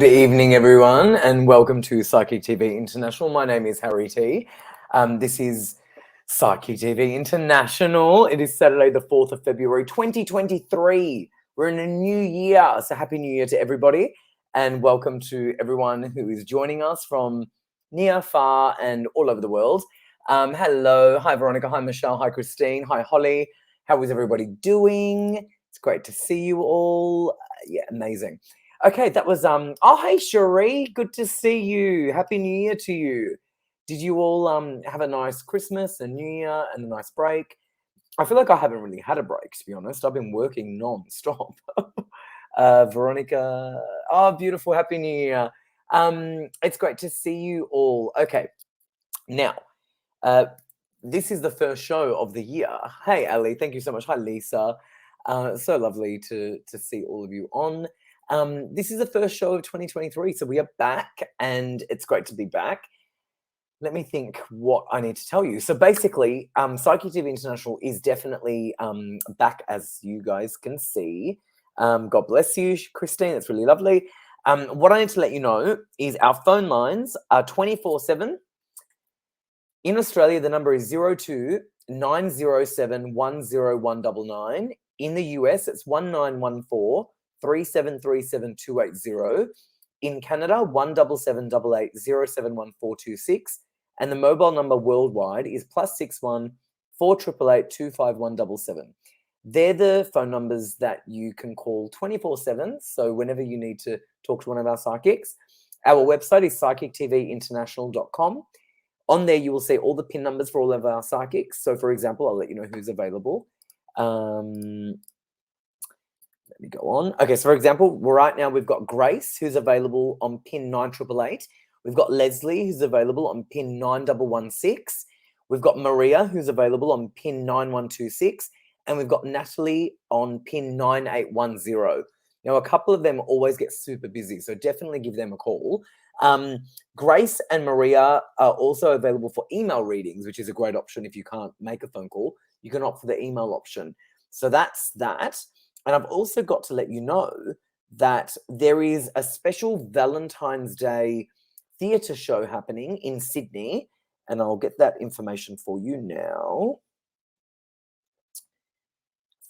Good evening, everyone, and welcome to Psychic TV International. My name is Harry T. This is Psychic TV International. It is Saturday, the 4th of February, 2023. We're in a new year, so Happy New Year to everybody, and welcome to everyone who is joining us from near, far, and all over the world. Hello. Hi, Veronica. Hi, Michelle. Hi, Christine. Hi, Holly. How is everybody doing? It's great to see you all. Yeah, amazing. Okay, that was oh hey Cherie, good to see you. Happy New Year to you. Did you all have a nice Christmas and New Year and a nice break? I feel like I haven't really had a break, to be honest. I've been working non-stop. Veronica, oh beautiful, Happy New Year. It's great to see you all. Okay, now this is the first show of the year. Hey Ali, thank you so much. Hi Lisa. So lovely to see all of you on. This is the first show of 2023, so we are back, and it's great to be back. Let me think what I need to tell you. So basically, Psychic TV International is definitely back, as you guys can see. God bless you, Christine. That's really lovely. What I need to let you know is our phone lines are 24/7. In Australia, the number is 02 907 10199. In the US, it's 1914 3737 280. In Canada, 17788 071426. And the mobile number worldwide is +61 4888 25177. They're the phone numbers that you can call 24/7. So whenever you need to talk to one of our psychics, our website is psychictvinternational.com. On there, you will see all the PIN numbers for all of our psychics. So, for example, I'll let you know who's available. Let me go on. Okay, so for example, right now we've got Grace, who's available on PIN 9888. We've got Leslie, who's available on PIN 9116. We've got Maria, who's available on PIN 9126. And we've got Natalie on PIN 9810. Now, a couple of them always get super busy, so definitely give them a call. Grace and Maria are also available for email readings, which is a great option if you can't make a phone call. You can opt for the email option. So that's that. And I've also got to let you know that there is a special Valentine's Day theatre show happening in Sydney, and I'll get that information for you now.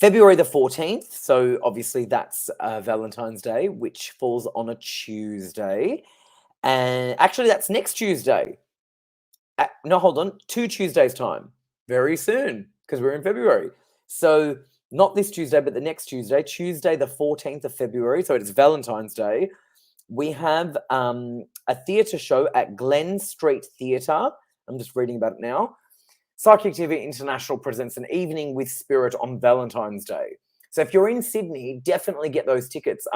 February the 14th, so obviously that's Valentine's Day, which falls on a Tuesday. And actually, that's next Tuesday. No, hold on, 2 Tuesdays' time. Very soon, because we're in February. So not this Tuesday, but the next Tuesday, Tuesday the 14th of February, so it's Valentine's Day. We have a theatre show at Glen Street Theatre. I'm just reading about it now. Psychic TV International presents an evening with spirit on Valentine's Day. So if you're in Sydney, definitely get those tickets.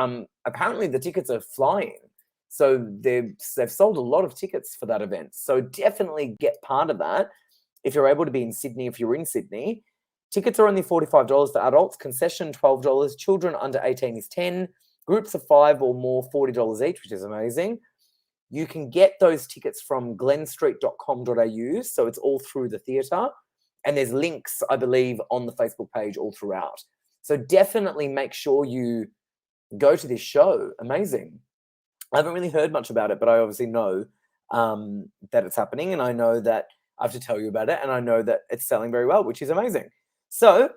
Apparently the tickets are flying. So they've sold a lot of tickets for that event. So definitely get part of that if you're able to be in Sydney, if you're in Sydney. Tickets are only $45 for adults, concession $12, children under 18 is $10, groups of 5 or more $40 each, which is amazing. You can get those tickets from glenstreet.com.au, so it's all through the theatre, and there's links, I believe, on the Facebook page all throughout. So definitely make sure you go to this show. Amazing. I haven't really heard much about it, but I obviously know that it's happening, and I know that I have to tell you about it, and I know that it's selling very well, which is amazing. So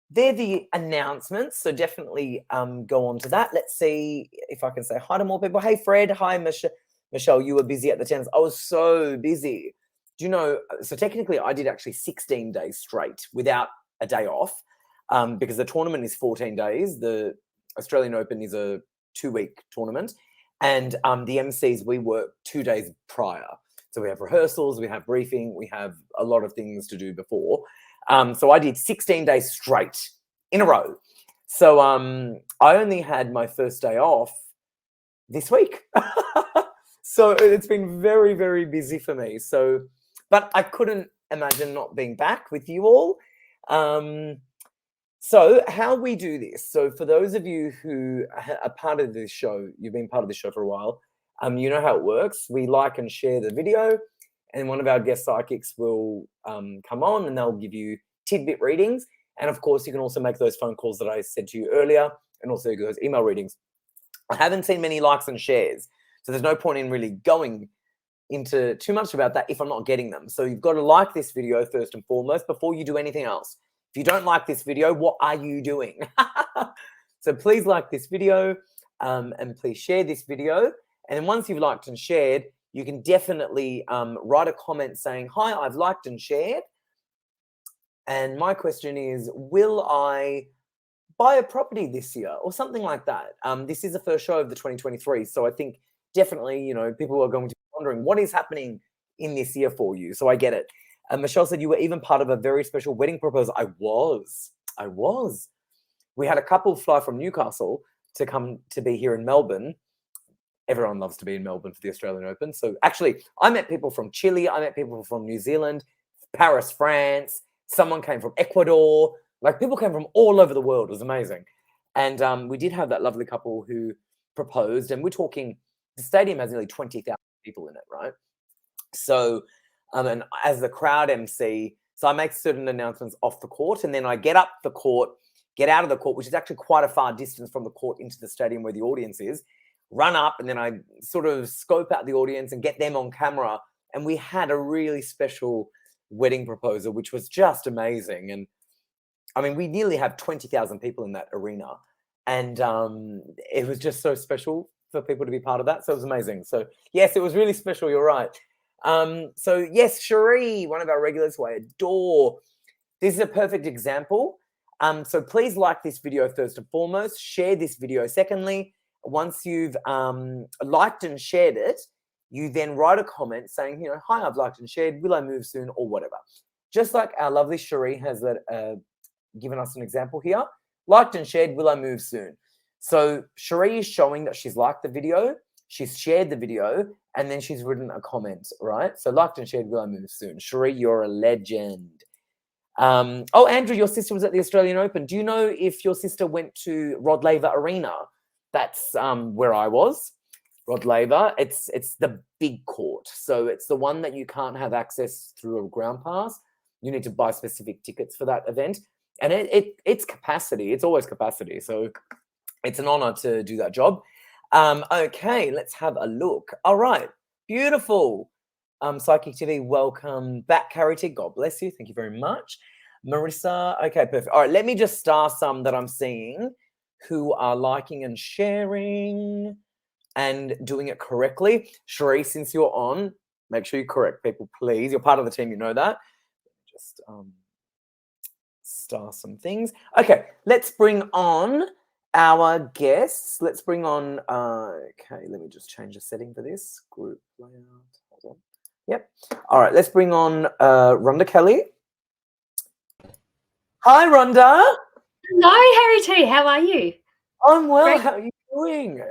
they're the announcements, so definitely go on to that. Let's see if I can say hi to more people. Hey, Fred. Hi, Michelle. You were busy at the tennis. I was so busy. Do you know, so technically I did actually 16 days straight without a day off because the tournament is 14 days. The Australian Open is a 2-week tournament. And the MCs, we work 2 days prior. So we have rehearsals, we have briefing, we have a lot of things to do before. So I did 16 days straight in a row. So I only had my first day off this week. So it's been very, very busy for me. So, but I couldn't imagine not being back with you all. So how we do this. So for those of you who are part of this show, you've been part of this show for a while, you know how it works. We like and share the video, and one of our guest psychics will come on and they'll give you tidbit readings. And of course, you can also make those phone calls that I said to you earlier, and also those email readings. I haven't seen many likes and shares, so there's no point in really going into too much about that if I'm not getting them. So you've got to like this video first and foremost before you do anything else. If you don't like this video, what are you doing? So please like this video and please share this video. And then once you've liked and shared, you can definitely write a comment saying, hi, I've liked and shared. And my question is, will I buy a property this year or something like that? This is the first show of the 2023. So I think definitely, you know, people are going to be wondering what is happening in this year for you. So I get it. Michelle said you were even part of a very special wedding proposal. I was. We had a couple fly from Newcastle to come to be here in Melbourne. Everyone loves to be in Melbourne for the Australian Open. So actually, I met people from Chile. I met people from New Zealand, Paris, France. Someone came from Ecuador. Like, people came from all over the world. It was amazing. And we did have that lovely couple who proposed. And we're talking, the stadium has nearly 20,000 people in it, right? So, and as the crowd MC, so I make certain announcements off the court, and then I get out of the court, which is actually quite a far distance from the court into the stadium where the audience is, run up, and then I sort of scope out the audience and get them on camera. And we had a really special wedding proposal, which was just amazing. And I mean, we nearly have 20,000 people in that arena. And it was just so special for people to be part of that. So it was amazing. So yes, it was really special. You're right. So yes, Cherie, one of our regulars who I adore. This is a perfect example. So please like this video first and foremost. Share this video secondly. Once you've liked and shared it, you then write a comment saying, you know, hi, I've liked and shared. Will I move soon or whatever? Just like our lovely Cherie has given us an example here. Liked and shared, will I move soon? So Cherie is showing that she's liked the video, she's shared the video, and then she's written a comment, right? So liked and shared, will I move soon? Cherie, you're a legend. Oh, Andrew, your sister was at the Australian Open. Do you know if your sister went to Rod Laver Arena? That's where I was. Rod Laver. It's the big court. So it's the one that you can't have access through a ground pass. You need to buy specific tickets for that event. And it's capacity. It's always capacity. So it's an honor to do that job. Okay, let's have a look. All right. Beautiful. Psychic TV, welcome back, Carity. God bless you. Thank you very much. Marissa. Okay, perfect. All right, let me just star some that I'm seeing who are liking and sharing and doing it correctly. Cherie, since you're on, make sure you correct people, please. You're part of the team, you know that. Just star some things. Okay, let's bring on our guests. Let's bring on, okay, let me just change the setting for this. Group layout, hold on. Yep. All right, let's bring on Rhonda Kelly. Hi, Rhonda. Hello, Harry T. How are you? I'm well. Great. How are you doing?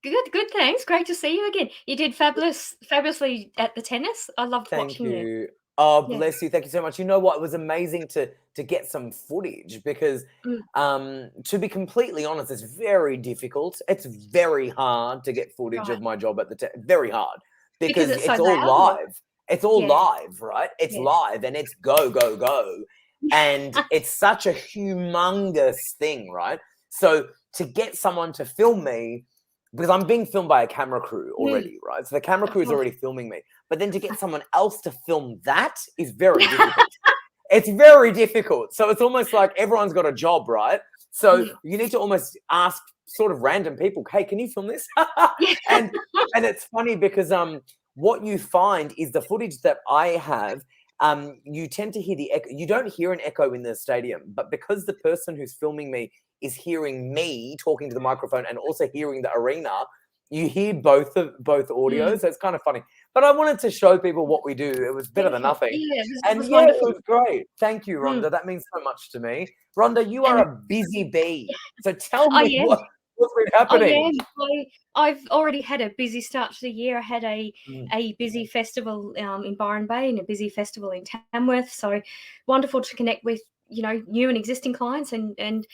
Good, thanks. Great to see you again. You did fabulously at the tennis. I loved watching you. Oh, bless you. Thank you so much. You know what? It was amazing to get some footage because, to be completely honest, it's very difficult. It's very hard to get footage of my job at the very hard because it's so all loud, live. It's all live, right? It's live and it's go, go, go. And it's such a humongous thing, right? So to get someone to film me, because I'm being filmed by a camera crew already, right? So the camera crew is already filming me. But then to get someone else to film that is very difficult. It's very difficult. So it's almost like everyone's got a job, right? So you need to almost ask sort of random people, hey, can you film this? and it's funny because what you find is the footage that I have, you tend to hear the echo. You don't hear an echo in the stadium, but because the person who's filming me is hearing me talking to the microphone and also hearing the arena, you hear both audios. So it's kind of funny. But I wanted to show people what we do. It was better than nothing. It was it was great. Thank you, Rhonda. That means so much to me. Rhonda, you are a busy bee. So tell me what's been happening. I've already had a busy start to the year. I had a busy festival in Byron Bay and a busy festival in Tamworth. So wonderful to connect with, new and existing clients and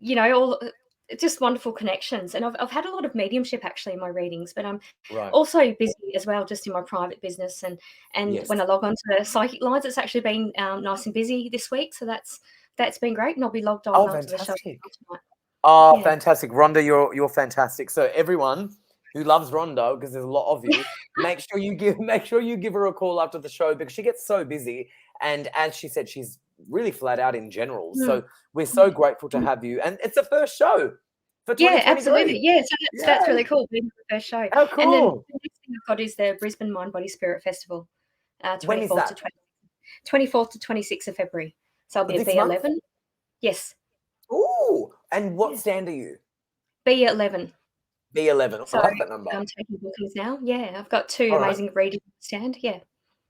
all just wonderful connections. And I've had a lot of mediumship actually in my readings, but I'm also busy as well, just in my private business. And when I log on to Psychic Lines, it's actually been nice and busy this week. So that's been great. And I'll be logged on after the show tonight. Oh, Yeah. fantastic. Rhonda, you're fantastic. So everyone who loves Rhonda, because there's a lot of you, make sure you give her a call after the show, because she gets so busy. And as she said, she's really flat out in general. So we're so grateful to have you. And it's the first show for 2023. Yeah, absolutely. Yeah, so that's really cool. Being the first show. How cool. And then the next thing I've got is the Brisbane Mind Body Spirit Festival. When is that? 24th to 26th of February. So I'll be at This B11. month? Yes. Ooh. And what stand are you? B11. B11. So I like that number. I'm taking bookings now. Yeah, I've got 2 amazing readings on stand. Yeah.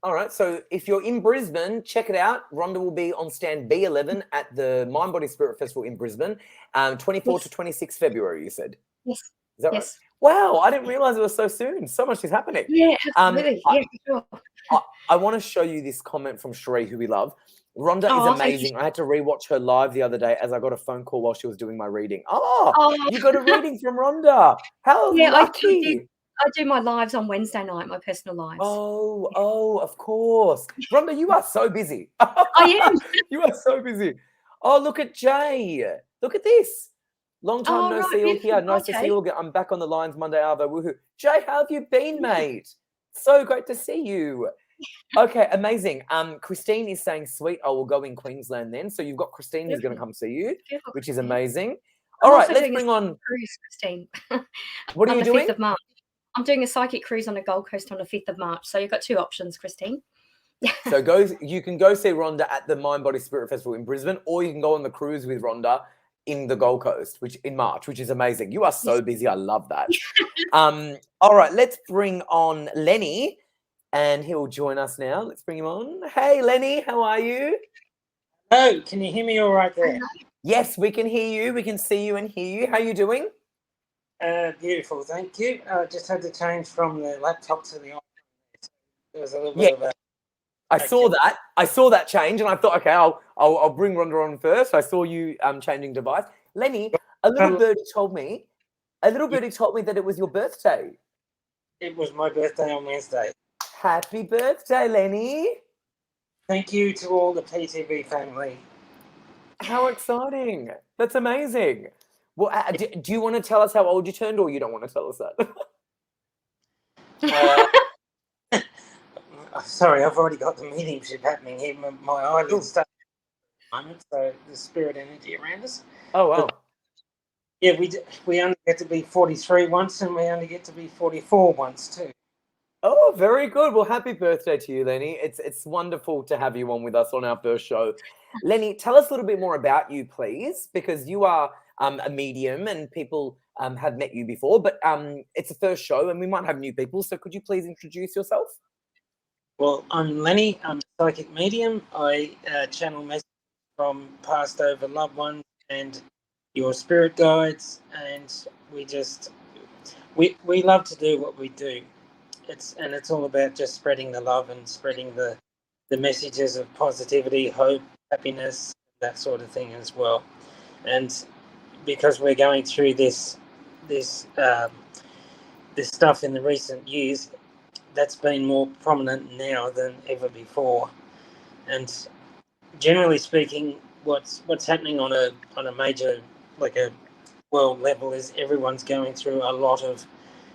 All right. So if you're in Brisbane, check it out. Rhonda will be on stand B11 at the Mind Body Spirit Festival in Brisbane, 24 to 26 February, you said. Yes. Is that right? Wow, I didn't realize it was so soon. So much is happening. Yeah, absolutely. Yeah, for sure. I want to show you this comment from Sheree, who we love. Rhonda is amazing. I had to rewatch her live the other day as I got a phone call while she was doing my reading. Oh. You got a reading from Rhonda. How lucky. I do my lives on Wednesday night, my personal lives. Oh, of course. Rhonda, you are so busy. I am. You are so busy. Oh, look at Jay. Look at this. Long time no see you here. Nice to see you again. I'm back on the lines Monday, Arvo. Woohoo. Jay, how have you been, mate? So great to see you. Okay, amazing. Christine is saying, sweet, I will go in Queensland then. So you've got Christine who's going to come see you, which is amazing. All right, let's bring on cruise, Christine. What are you doing? 5th of March. I'm doing a psychic cruise on the Gold Coast on the 5th of March. So you've got 2 options, Christine. So you can go see Rhonda at the Mind Body Spirit Festival in Brisbane, or you can go on the cruise with Rhonda in the Gold Coast, which in March, which is amazing. You are so busy. I love that. All right, let's bring on Lenny, and he'll join us now. Let's bring him on. Hey, Lenny, how are you? Oh, can you hear me all right there? Yes, we can hear you. We can see you and hear you. How are you doing? Beautiful, thank you. Just had to change from the laptop to the iPhone. There was a little bit of a... I saw that change, and I thought, okay, I'll bring Rhonda on first. I saw you changing device. Lenny, a little birdie told me that it was your birthday. It was my birthday on Wednesday. Happy birthday, Lenny. Thank you to all the PTV family. How exciting. That's amazing. Well, do you want to tell us how old you turned, or you don't want to tell us that? Sorry, I've already got the mediumship happening here. My eyelids start at the moment, so the spirit energy around us. Oh, wow. But, yeah, we only get to be 43 once, and we only get to be 44 once too. Oh, very good. Well, happy birthday to you, Lenny. It's wonderful to have you on with us on our first show. Lenny, tell us a little bit more about you, please, because you are a medium and people have met you before, but it's the first show and we might have new people. So could you please introduce yourself? Well, I'm Lenny. I'm a psychic medium. I channel messages from past over loved ones and your spirit guides, and we love to do what we do. It's all about just spreading the love and spreading the messages of positivity, hope, happiness, that sort of thing as well. And because we're going through this stuff in the recent years, that's been more prominent now than ever before. And generally speaking, what's happening on a major, like a world level, is everyone's going through a lot of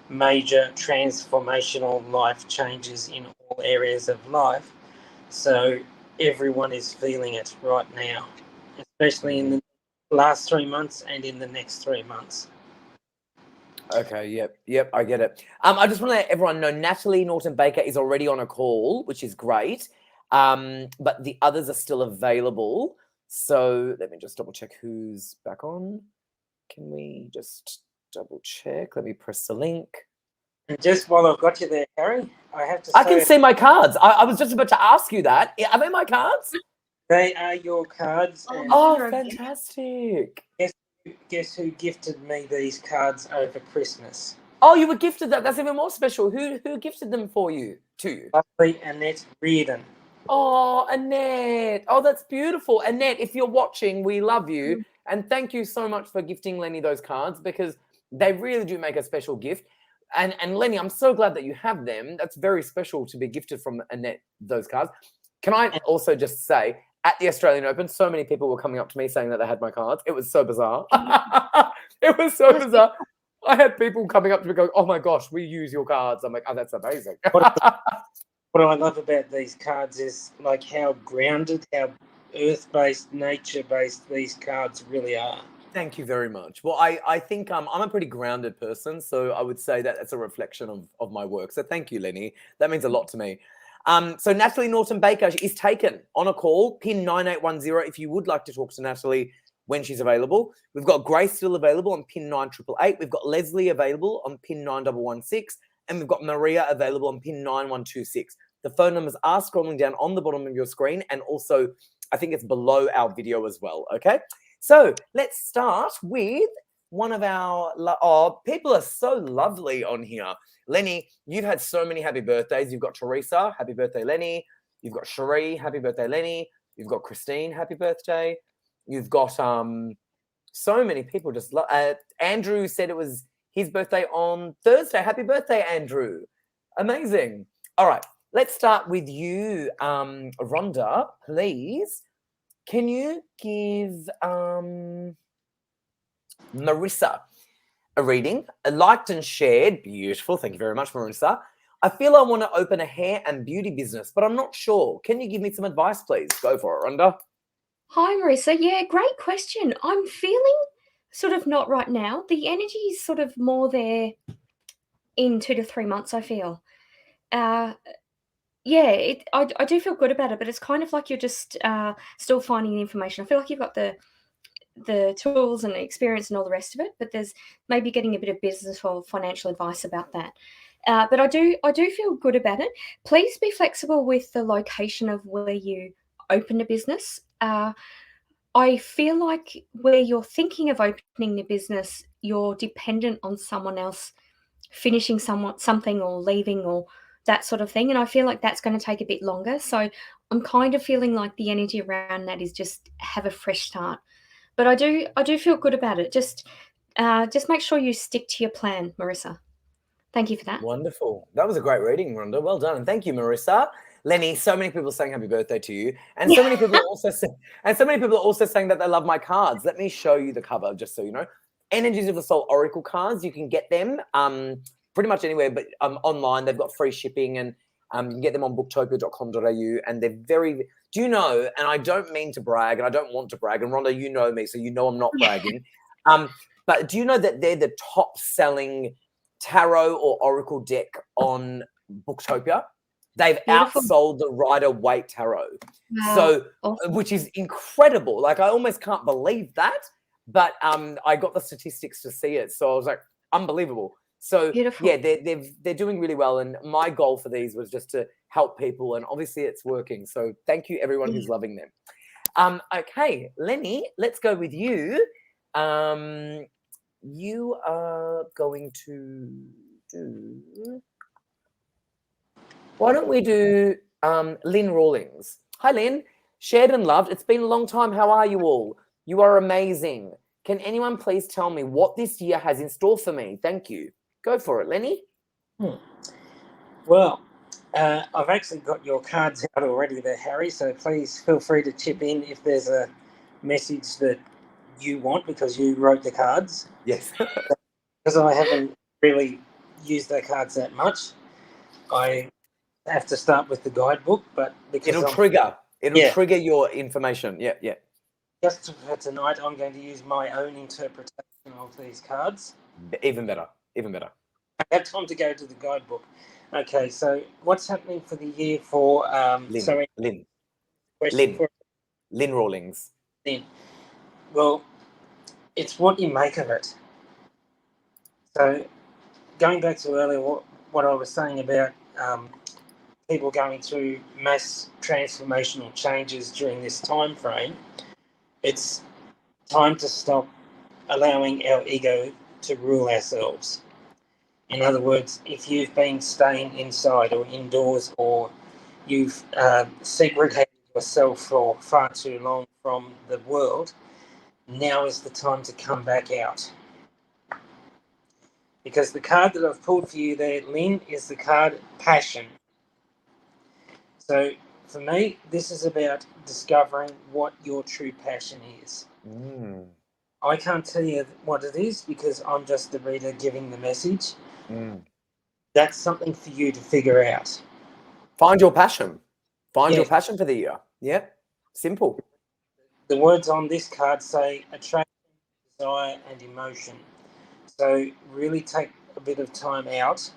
major transformational life changes in all areas of life. So everyone is feeling it right now, especially in the last 3 months and in the next 3 months. Okay, yep, I get it. I just want to let everyone know Natalie Norton-Baker is already on a call, which is great, but the others are still available. So let me just double check who's back on. Can we just double check? Let me press the link. And just while I've got you there, Harry, I have to say... I can see my cards. I was just about to ask you that. Are they my cards? They are your cards. Oh, fantastic. Guess who gifted me these cards over Christmas? Oh, you were gifted that. That's even more special. Who gifted them to you? Lovely Annette Reardon. Oh, Annette. Oh, that's beautiful. Annette, if you're watching, we love you. And thank you so much for gifting Lenny those cards, because they really do make a special gift. And Lenny, I'm so glad that you have them. That's very special to be gifted from Annette, those cards. Can I also just say, at the Australian Open, so many people were coming up to me saying that they had my cards. It was so bizarre. It was so bizarre. I had people coming up to me going, "Oh my gosh, we use your cards." I'm like, "Oh, that's amazing." What I love about these cards is like how grounded, how earth-based, nature-based these cards really are. Thank you very much. Well, I think I'm a pretty grounded person, so I would say that that's a reflection of my work. So thank you, Lenny. That means a lot to me. So Natalie Norton-Baker is taken on a call, pin 9810, if you would like to talk to Natalie when she's available. We've got Grace still available on pin 9888. We've got Leslie available on pin 9116. And we've got Maria available on pin 9126. The phone numbers are scrolling down on the bottom of your screen, and also I think it's below our video as well, okay? So let's start with one of our... Oh, people are so lovely on here. Lenny, you've had so many happy birthdays. You've got Teresa, happy birthday, Lenny. You've got Cherie, happy birthday, Lenny. You've got Christine, happy birthday. You've got so many people just... Andrew said it was his birthday on Thursday. Happy birthday, Andrew. Amazing. All right, let's start with you, Rhonda, please. Can you give Marissa a reading? Liked and shared. Beautiful. Thank you very much, Marissa. I feel I want to open a hair and beauty business, but I'm not sure. Can you give me some advice, please? Go for it, Rhonda. Hi, Marissa. Yeah, great question. I'm feeling sort of not right now. The energy is sort of more there in 2 to 3 months, I feel. Yeah, I do feel good about it, but it's kind of like you're just still finding the information. I feel like you've got the tools and the experience and all the rest of it, but there's maybe getting a bit of business or financial advice about that. But I do feel good about it. Please be flexible with the location of where you open a business. I feel like where you're thinking of opening the business, you're dependent on someone else finishing something or leaving or that sort of thing. And I feel like that's going to take a bit longer. So I'm kind of feeling like the energy around that is just have a fresh start. But I do feel good about it. Just make sure you stick to your plan, Marissa. Thank you for that. Wonderful. That was a great reading, Rhonda. Well done. And thank you, Marissa. Lenny, so many people saying happy birthday to you. And so many people are also saying that they love my cards. Let me show you the cover, just so you know. Energies of the Soul Oracle cards. You can get them pretty much anywhere, but online. They've got free shipping, and you can get them on booktopia.com.au. And they're very... Do you know, and I don't mean to brag, and I don't want to brag, and Rhonda, you know me, so you know I'm not bragging. But do you know that they're the top-selling tarot or oracle deck on Booktopia? They've outsold the Rider-Waite Tarot. Wow. So, Awesome. which is incredible. Like, I almost can't believe that. But I got the statistics to see it. So I was like, unbelievable. So, Beautiful. yeah, they're doing really well. And my goal for these was just to help people. And obviously it's working. So thank you, everyone who's loving them. Okay, Lenny, let's go with you. You are going to do... Why don't we do Lynn Rawlings? Hi, Lynn. Shared and loved. It's been a long time. How are you all? You are amazing. Can anyone please tell me what this year has in store for me? Thank you. Go for it, Lenny. Well, I've actually got your cards out already there, Harry, so please feel free to chip in if there's a message that you want because you wrote the cards. Yes. Because I haven't really used the cards that much, I have to start with the guidebook, but because It'll trigger your information. Yeah. Just for tonight, I'm going to use my own interpretation of these cards. Even better. I have time to go to the guidebook. Okay, so what's happening for the year for Lynn Rawlings. Lynn. Well, it's what you make of it. So going back to earlier, what I was saying about people going through mass transformational changes during this time frame, it's time to stop allowing our ego to rule ourselves. In other words, if you've been staying inside or indoors, or you've segregated yourself for far too long from the world, now is the time to come back out. Because the card that I've pulled for you there, Lynn, is the card Passion. So for me, this is about discovering what your true passion is. I can't tell you what it is because I'm just the reader giving the message. That's something for you to figure out. Find your passion. Find Yeah. your passion for the year. Yep. Simple. The words on this card say attraction, desire, and emotion. So really take a bit of time out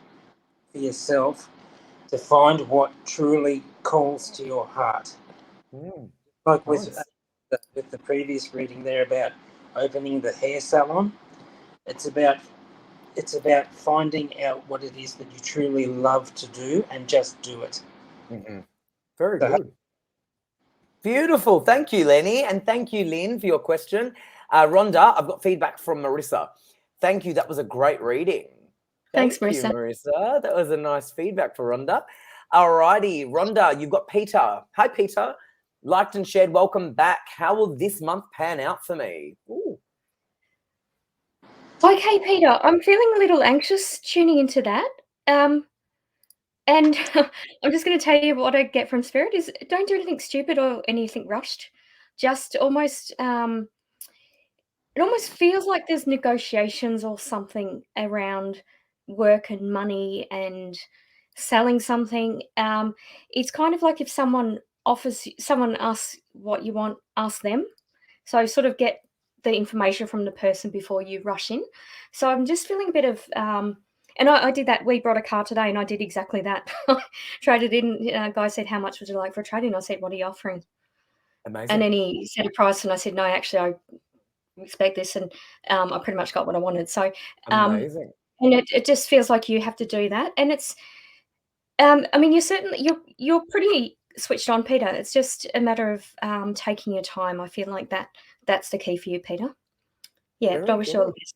for yourself to find what truly calls to your heart. Like with the previous reading there about opening the hair salon, it's about finding out what it is that you truly love to do and just do it. Very good. Beautiful. Thank you, Lenny. And thank you, Lynn, for your question. Rhonda, I've got feedback from Marissa. Thank you. That was a great reading. Thanks, Thank you, Marissa. Marissa. That was a nice feedback for Rhonda. All righty, Rhonda, you've got Peter. Hi, Peter. Liked and shared. Welcome back. How will this month pan out for me? Ooh. Okay, Peter, I'm feeling a little anxious tuning into that. And I'm just going to tell you what I get from Spirit is don't do anything stupid or anything rushed. Just almost, it almost feels like there's negotiations or something around work and money and selling something. It's kind of like if someone asks what you want, ask them. So sort of get the information from the person before you rush in. So I'm just feeling a bit of, and I did that. We brought a car today and I did exactly that. Traded in. Guy said, how much would you like for a trade-in? I said, what are you offering? Amazing. And then he said a price and I said, no, actually, I expect this. And I pretty much got what I wanted. So amazing. And it just feels like you have to do that. And it's, I mean, you're pretty switched on, Peter. It's just a matter of taking your time. I feel like that's the key for you, Peter. Yeah, but I wish you all the best.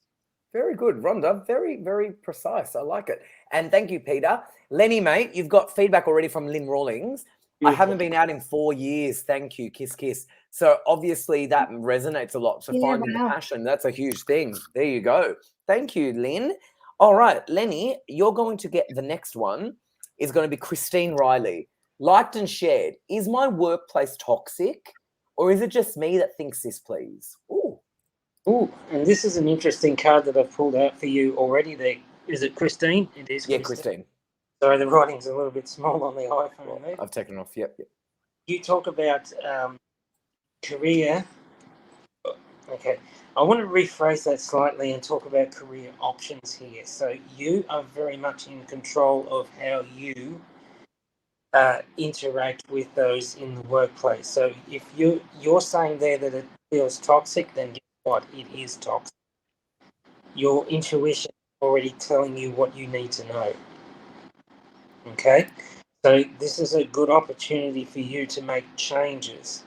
Very good, Rhonda. Very, very precise. I like it. And thank you, Peter. Lenny, mate, you've got feedback already from Lynn Rawlings. I haven't been out in 4 years. Thank you. Kiss, kiss. So obviously that resonates a lot. So finding the passion, that's a huge thing. There you go. Thank you, Lynn. All right, Lenny, you're going to get the next one. Is going to be Christine Riley. Liked and shared. Is my workplace toxic or is it just me that thinks this, please? Ooh, and this is an interesting card that I've pulled out for you already there. Is it Christine? It is Christine. Yeah, Christine. Sorry, the writing's a little bit small on the iPhone there. I've taken it off, yep. You talk about career. Okay, I want to rephrase that slightly and talk about career options here. So you are very much in control of how you interact with those in the workplace. So if you're saying there that it feels toxic, then guess what? It is toxic. Your intuition is already telling you what you need to know. Okay? So this is a good opportunity for you to make changes.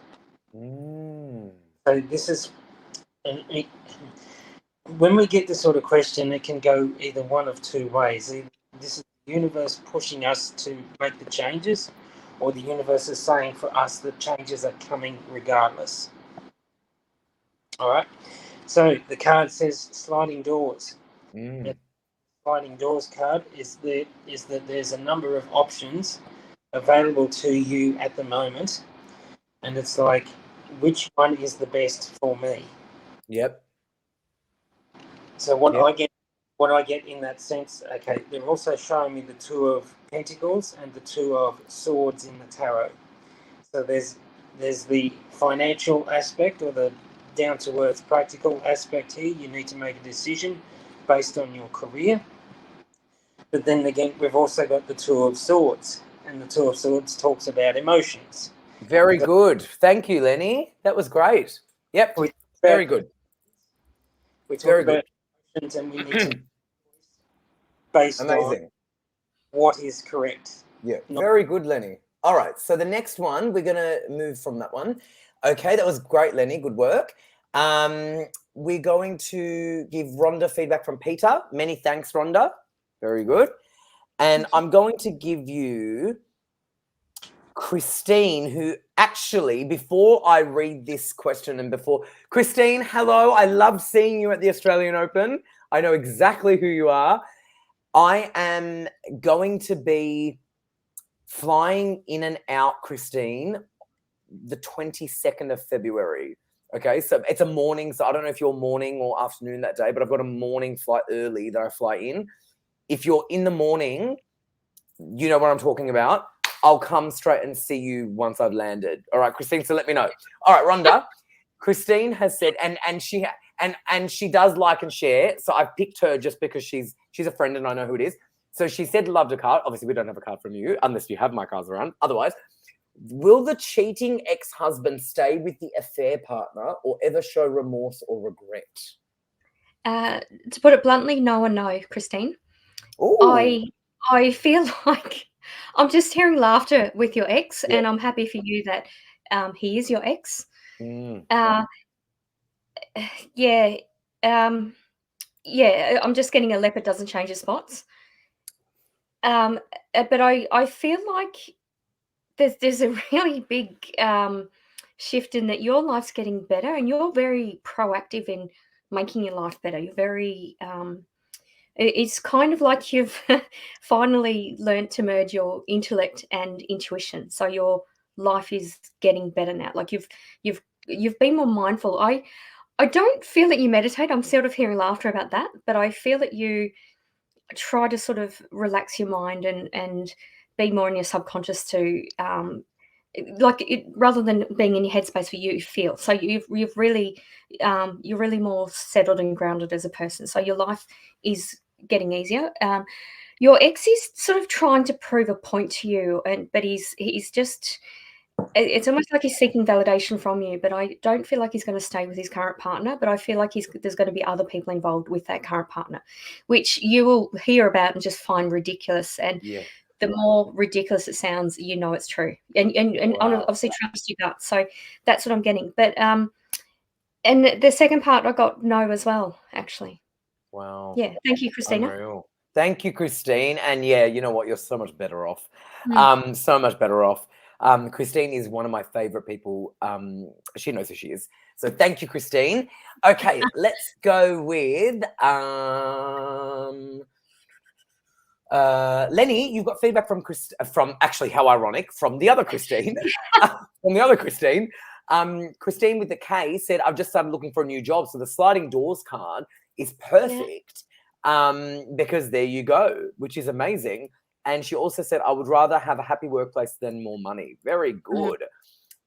So this is... when we get this sort of question, it can go either one of two ways. Either this is the universe pushing us to make the changes, or the universe is saying for us that changes are coming regardless. All right? So the card says sliding doors. The sliding doors card is that there's a number of options available to you at the moment, and it's like, which one is the best for me? Yep. So what I get in that sense, okay, they're also showing me the Two of Pentacles and the Two of Swords in the tarot. So there's the financial aspect or the down-to-earth practical aspect here. You need to make a decision based on your career. But then again, we've also got the Two of Swords, and the Two of Swords talks about emotions. Very good. Thank you, Lenny. That was great. Yep. Very good. We talk about emotions and we need to based on what is correct. Yeah, very good, Lenny. All right, so the next one, we're going to move from that one. Okay, that was great, Lenny. Good work. We're going to give Rhonda feedback from Peter. Many thanks, Rhonda. Very good. And I'm going to give you Christine, who actually, before I read this question and before... Christine, hello. I love seeing you at the Australian Open. I know exactly who you are. I am going to be flying in and out, Christine, the 22nd of February. Okay, so it's a morning. So I don't know if you're morning or afternoon that day, but I've got a morning flight early that I fly in. If you're in the morning, you know what I'm talking about. I'll come straight and see you once I've landed. All right, Christine. So let me know. All right, Rhonda. Christine has said, and she does like and share. So I've picked her just because she's a friend and I know who it is. So she said loved a card. Obviously, we don't have a card from you unless you have my cards around. Otherwise, will the cheating ex-husband stay with the affair partner or ever show remorse or regret? To put it bluntly, no and no, Christine. Ooh. I feel like I'm just hearing laughter with your ex, Yeah. and I'm happy for you that he is your ex. Mm. Yeah. Yeah, I'm just getting a leopard doesn't change its spots. But I feel like there's a really big shift in that your life's getting better, and you're very proactive in making your life better. You're very it's kind of like you've finally learned to merge your intellect and intuition. So your life is getting better now. Like you've been more mindful. I don't feel that you meditate. I'm sort of hearing laughter about that, but I feel that you try to sort of relax your mind and be more in your subconscious to like it, rather than being in your headspace where you feel. So you've really you're really more settled and grounded as a person. So your life is getting easier. Your ex is sort of trying to prove a point to you, but he's just it's almost like he's seeking validation from you, but I don't feel like he's going to stay with his current partner. But I feel like there's going to be other people involved with that current partner, which you will hear about and just find ridiculous. And the more ridiculous it sounds, you know it's true. And Wow. obviously trust your gut. So that's what I'm getting. But and the second part I got no as well, actually. Wow. Yeah. Thank you, Christina. Unreal. Thank you, Christine. And yeah, you know what? You're so much better off. So much better off. Christine is one of my favorite people. She knows who she is. So thank you, Christine. Okay, let's go with Lenny. You've got feedback from actually, how ironic, from the other Christine. Christine with the K said, I've just started looking for a new job. So the sliding doors card is perfect. Because there you go, which is amazing. And she also said, I would rather have a happy workplace than more money. Very good.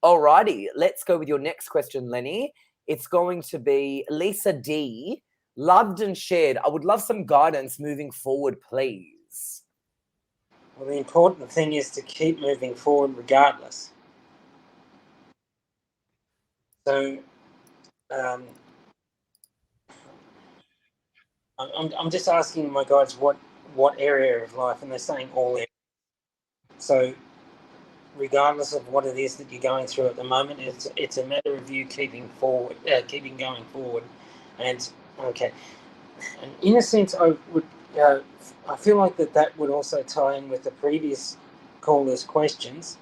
Alrighty, let's go with your next question, Lenny. It's going to be Lisa D. Loved and shared. I would love some guidance moving forward, please. Well, the important thing is to keep moving forward regardless. So I'm just asking my guides what area of life, and they're saying all areas. So regardless of what it is that you're going through at the moment, it's a matter of you keeping going forward. And okay, and in a sense, I feel like that would also tie in with the previous callers' questions.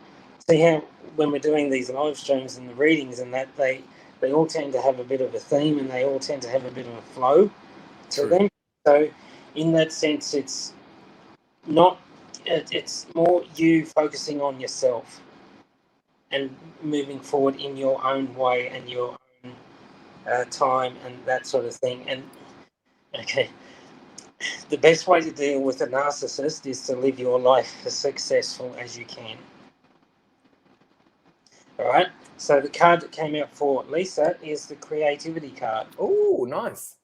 See how when we're doing these live streams and the readings and that they all tend to have a bit of a theme and they all tend to have a bit of a flow to them. So in that sense, it's not. It's more you focusing on yourself and moving forward in your own way and your own time and that sort of thing. And okay, the best way to deal with a narcissist is to live your life as successful as you can. All right. So the card that came out for Lisa is the creativity card. Oh, nice.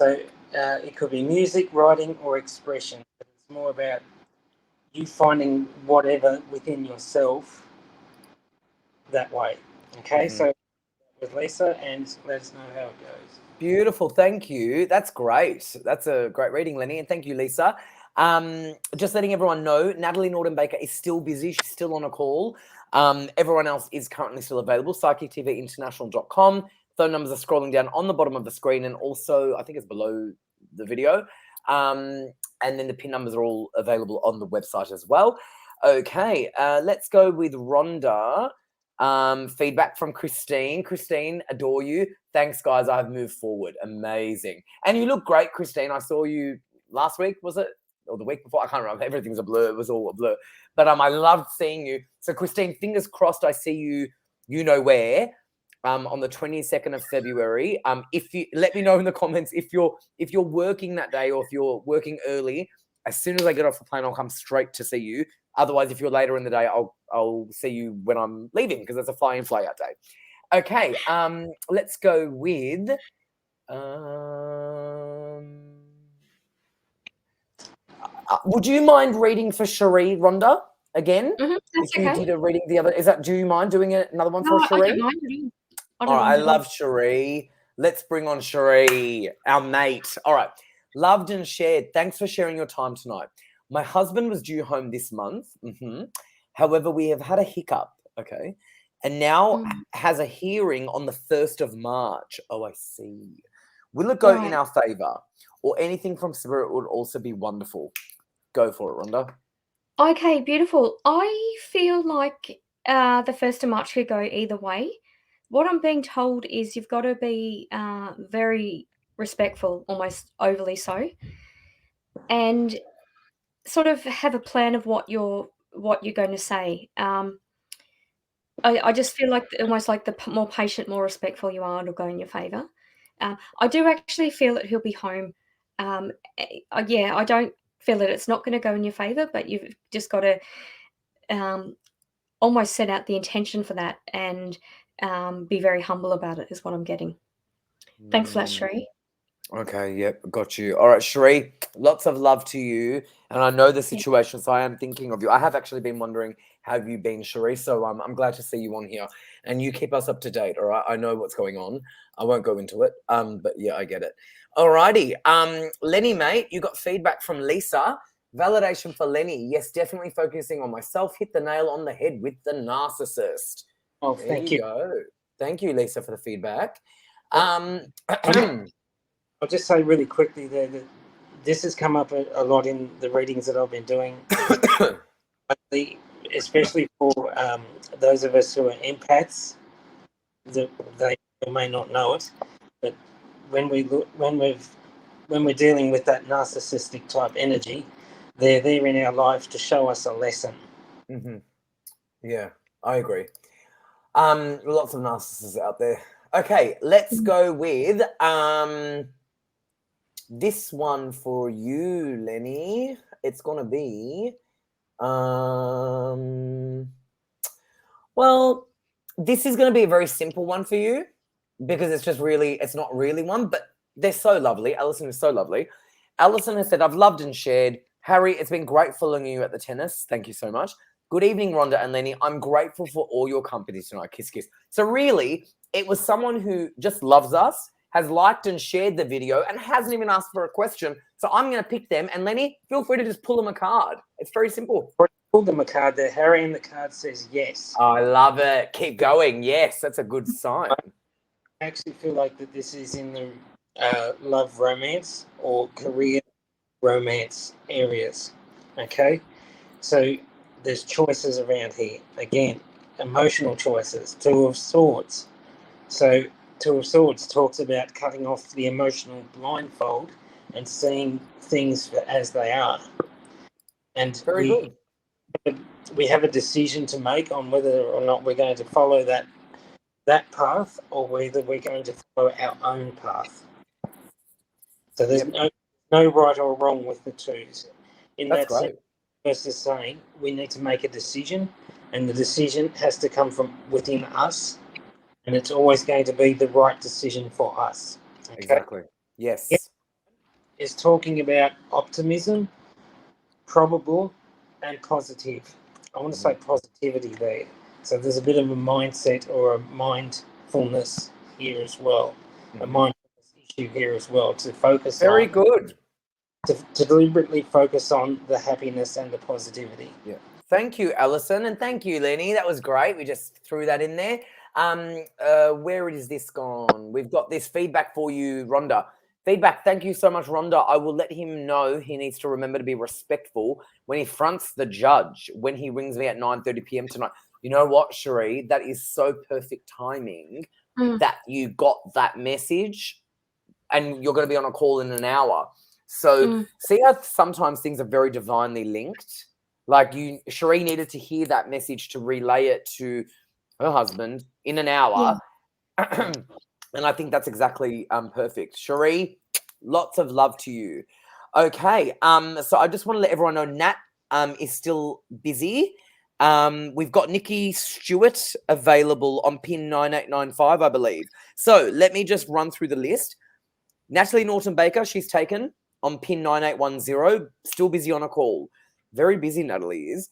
So it could be music, writing, or expression. But it's more about you finding whatever within yourself that way. Okay, so with Lisa, and let us know how it goes. Beautiful, thank you. That's great. That's a great reading, Lenny, and thank you, Lisa. Just letting everyone know, Natalie Norton-Baker is still busy. She's still on a call. Everyone else is currently still available. PsychicTVinternational.com. Phone numbers are scrolling down on the bottom of the screen, and also I think it's below the video. And then the PIN numbers are all available on the website as well. Okay, let's go with Rhonda. Feedback from Christine. Christine, adore you. Thanks, guys. I've moved forward. Amazing. And you look great, Christine. I saw you last week, was it? or the week before. I can't remember. Everything's a blur. It was all a blur. But I loved seeing you. So Christine, fingers crossed I see you, you know where, on the 22nd of February. If you let me know in the comments if you're working that day or if you're working early. As soon as I get off the plane, I'll come straight to see you. Otherwise, if you're later in the day, I'll see you when I'm leaving because it's a fly in fly out day. Okay, let's go with would you mind reading for Cherie, Rhonda, again? That's if you okay. did a reading the other, do you mind doing another one for Cherie? I don't mind at all. All right, I love Cherie. Let's bring on Cherie, our mate. All right, loved and shared. Thanks for sharing your time tonight. My husband was due home this month. However, we have had a hiccup, okay? And now has a hearing on the 1st of March. Oh, I see. Will it go in our favour? Or anything from Spirit would also be wonderful. Go for it, Rhonda. Okay, beautiful. I feel like the 1st of March could go either way. What I'm being told is you've got to be very respectful, almost overly so, and sort of have a plan of what you're going to say. I just feel like almost like the more patient, more respectful you are, it'll go in your favour. I do actually feel that he'll be home. Yeah, I don't feel that it's not going to go in your favour, but you've just got to almost set out the intention for that and be very humble about it is what I'm getting. Thanks for that, Cherie. Okay, yep, got you. All right, Cherie, lots of love to you. And I know the situation, so I am thinking of you. I have actually been wondering, have you been, Cherie? So I'm glad to see you on here. And you keep us up to date, all right? I know what's going on. I won't go into it, but yeah, I get it. All righty. Lenny, mate, you got feedback from Lisa. Validation for Lenny. Yes, definitely focusing on myself. Hit the nail on the head with the narcissist. Oh, There thank you you. go. Thank you, Lisa, for the feedback. I'll just say really quickly that this has come up a lot in the readings that I've been doing, especially for those of us who are empaths. That they may not know it, but when we're dealing with that narcissistic type energy, they're there in our life to show us a lesson. Yeah, I agree. Lots of narcissists out there. Okay, let's go with this one for you, Lenny. It's gonna be well, this is gonna be a very simple one for you because it's not really one, but they're so lovely. Alison is so lovely. Alison has said, I've loved and shared. Harry, it's been great following you at the tennis. Thank you so much. Good evening, Rhonda and Lenny. I'm grateful for all your company tonight. Kiss, kiss. So really, it was someone who just loves us, has liked and shared the video, and hasn't even asked for a question. So I'm going to pick them. And Lenny, feel free to just pull them a card. It's very simple. Pull them a card there. Harry in the card says yes. I love it. Keep going. Yes, that's a good sign. I actually feel like that this is in the love romance or career romance areas. Okay? So there's choices around here. Again, emotional choices. Two of Swords. So Two of Swords talks about cutting off the emotional blindfold and seeing things as they are. And Very good. We have a decision to make on whether or not we're going to follow that path or whether we're going to follow our own path. So there's no right or wrong with the twos. That's great. Sense, versus saying we need to make a decision, and the decision has to come from within us, and it's always going to be the right decision for us. Okay? Exactly. Yes. Is talking about optimism, probable, and positive. I want to say positivity there. So there's a bit of a mindset or a mindfulness here as well, a mindfulness issue here as well to focus on. Very good. To deliberately focus on the happiness and the positivity. Yeah. Thank you, Alison, and thank you, Lenny. That was great. We just threw that in there. Where is this gone? We've got this feedback for you, Rhonda. Feedback. Thank you so much, Rhonda. I will let him know he needs to remember to be respectful when he fronts the judge when he rings me at 9:30 p.m. tonight. You know what, Cherie? That is so perfect timing that you got that message and you're going to be on a call in an hour. So see how sometimes things are very divinely linked? Like Cherie needed to hear that message to relay it to her husband in an hour. Yeah. And I think that's exactly perfect. Cherie, lots of love to you. Okay. So I just want to let everyone know Nat is still busy. We've got Nikki Stewart available on pin 9895, I believe. So let me just run through the list. Natalie Norton-Baker, she's taken on pin 9810, still busy on a call. Very busy, Natalie is.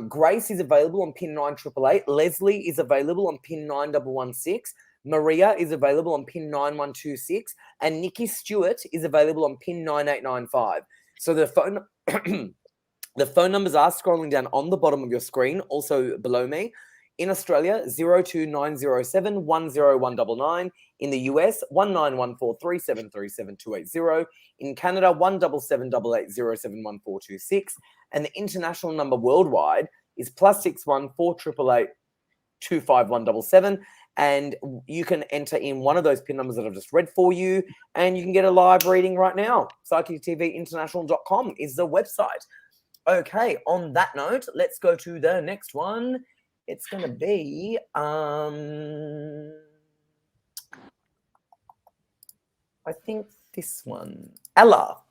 Grace is available on pin 9888. Leslie is available on pin 9116. Maria is available on pin 9126. And Nikki Stewart is available on pin 9895. So the phone... The phone numbers are scrolling down on the bottom of your screen, also below me. In Australia, 02907 10199. In the US, 19143737 In Canada, 17788071426. And the international number worldwide is +61 4888 25177. And you can enter in one of those PIN numbers that I've just read for you, and you can get a live reading right now. PsychicTVInternational.com is the website. Okay, on that note, let's go to the next one. It's going to be, I think this one. Ella.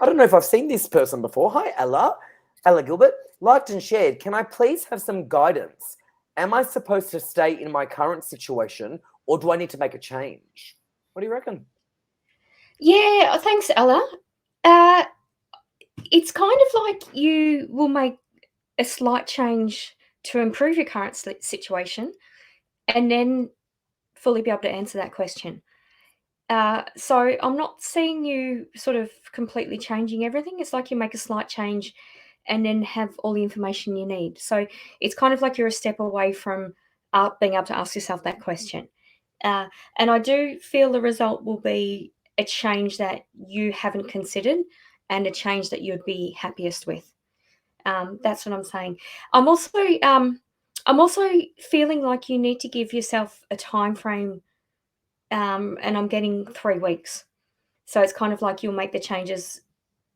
I don't know if I've seen this person before. Hi, Ella. Ella Gilbert. Liked and shared. Can I please have some guidance? Am I supposed to stay in my current situation, or do I need to make a change? What do you reckon? Yeah, thanks, Ella. It's kind of like you will make a slight change to improve your current situation and then fully be able to answer that question. So I'm not seeing you sort of completely changing everything. It's like you make a slight change and then have all the information you need. So it's kind of like you're a step away from being able to ask yourself that question. And I do feel the result will be a change that you haven't considered and a change that you'd be happiest with. That's what I'm saying. I'm also feeling like you need to give yourself a time frame, and I'm getting 3 weeks. So it's kind of like you'll make the changes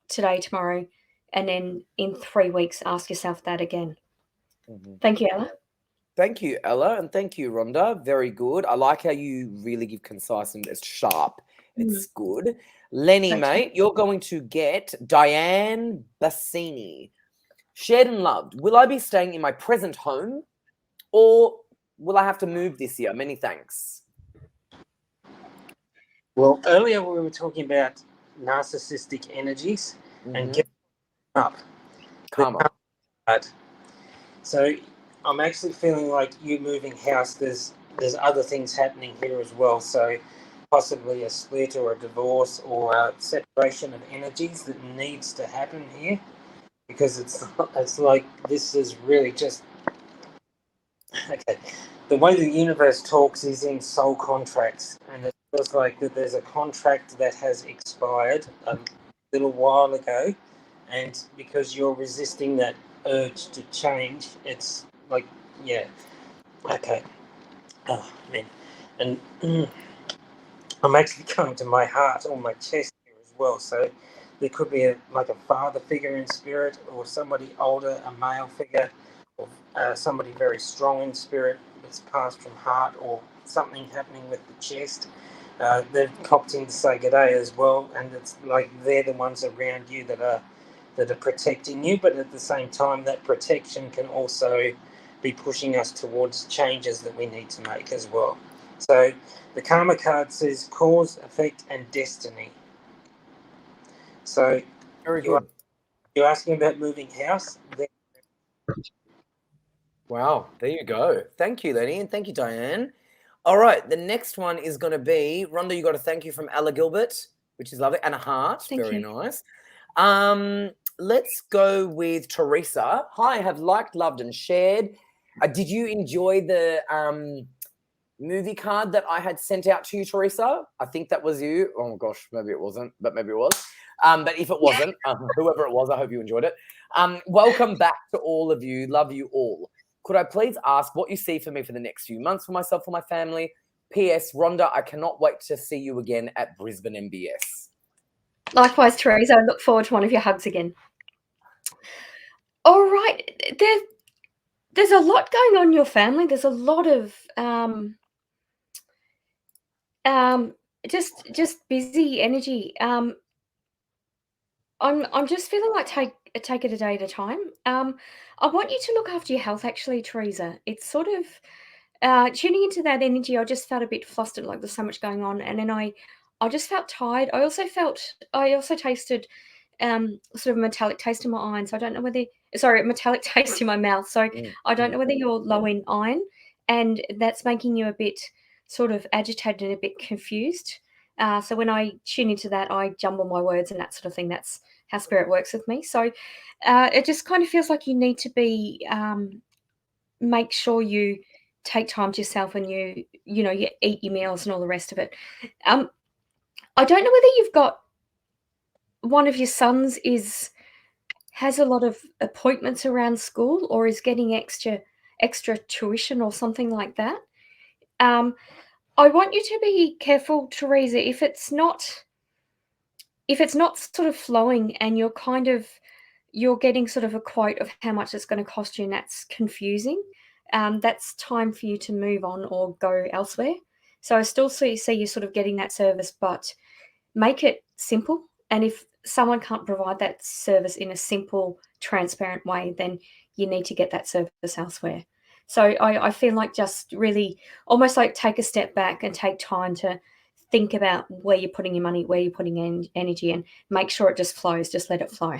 today, tomorrow, and then in 3 weeks, ask yourself that again. Thank you, Ella. Thank you, Ella, and thank you, Rhonda. Very good. I like how you really give concise and it's sharp. It's good. Lenny, mate, you're going to get Diane Bassini. Shared and loved. Will I be staying in my present home, or will I have to move this year? Many thanks. Well, earlier we were talking about narcissistic energies and giving up. Karma. So I'm actually feeling like you moving house, there's other things happening here as well. So possibly a split or a divorce or a separation of energies that needs to happen here, because it's like this is really just okay. The way the universe talks is in soul contracts, and it feels like that there's a contract that has expired a little while ago, and because you're resisting that urge to change, it's like, yeah, okay. Oh man, and I'm actually going to my heart or my chest here as well. So there could be a father figure in spirit, or somebody older, a male figure, or somebody very strong in spirit that's passed from heart, or something happening with the chest. They've popped in to say good day as well, and it's like they're the ones around you that are protecting you, but at the same time that protection can also be pushing us towards changes that we need to make as well. So the karma card says cause, effect, and destiny. So very good. You're asking about moving house. Wow, there you go. Thank you, Lenny, and thank you, Diane. All right, the next one is going to be, Rhonda, you got a thank you from Ella Gilbert, which is lovely, and a heart. Very nice. Let's go with Teresa. Hi, have liked, loved, and shared. Did you enjoy the movie card that I had sent out to you, Teresa? I think that was you. Oh my gosh, maybe it wasn't, but maybe it was. But if it wasn't, whoever it was, I hope you enjoyed it. Welcome back to all of you. Love you all. Could I please ask what you see for me for the next few months, for myself, for my family? P.S. Rhonda, I cannot wait to see you again at Brisbane MBS. Likewise, Teresa, I look forward to one of your hugs again. All right. There's a lot going on in your family. There's a lot of just busy energy. I'm just feeling like take it a day at a time. I want you to look after your health, actually, Teresa. It's sort of tuning into that energy. I just felt a bit flustered, like there's so much going on, and then I just felt tired. I also tasted sort of a metallic taste in my iron. So I don't know whether metallic taste in my mouth. So I don't know whether you're low in iron, and that's making you a bit sort of agitated and a bit confused. So when I tune into that, I jumble my words and that sort of thing. That's how spirit works with me. So it just kind of feels like you need to be make sure you take time to yourself and you eat your meals and all the rest of it. I don't know whether you've got one of your sons has a lot of appointments around school or is getting extra tuition or something like that. I want you to be careful, Teresa, if it's not sort of flowing and you're getting sort of a quote of how much it's going to cost you and that's confusing, that's time for you to move on or go elsewhere. So I still see you sort of getting that service, but make it simple. And if someone can't provide that service in a simple, transparent way, then you need to get that service elsewhere. So I feel like just really almost like take a step back and take time to think about where you're putting your money, where you're putting energy, and make sure it just flows. Just let it flow.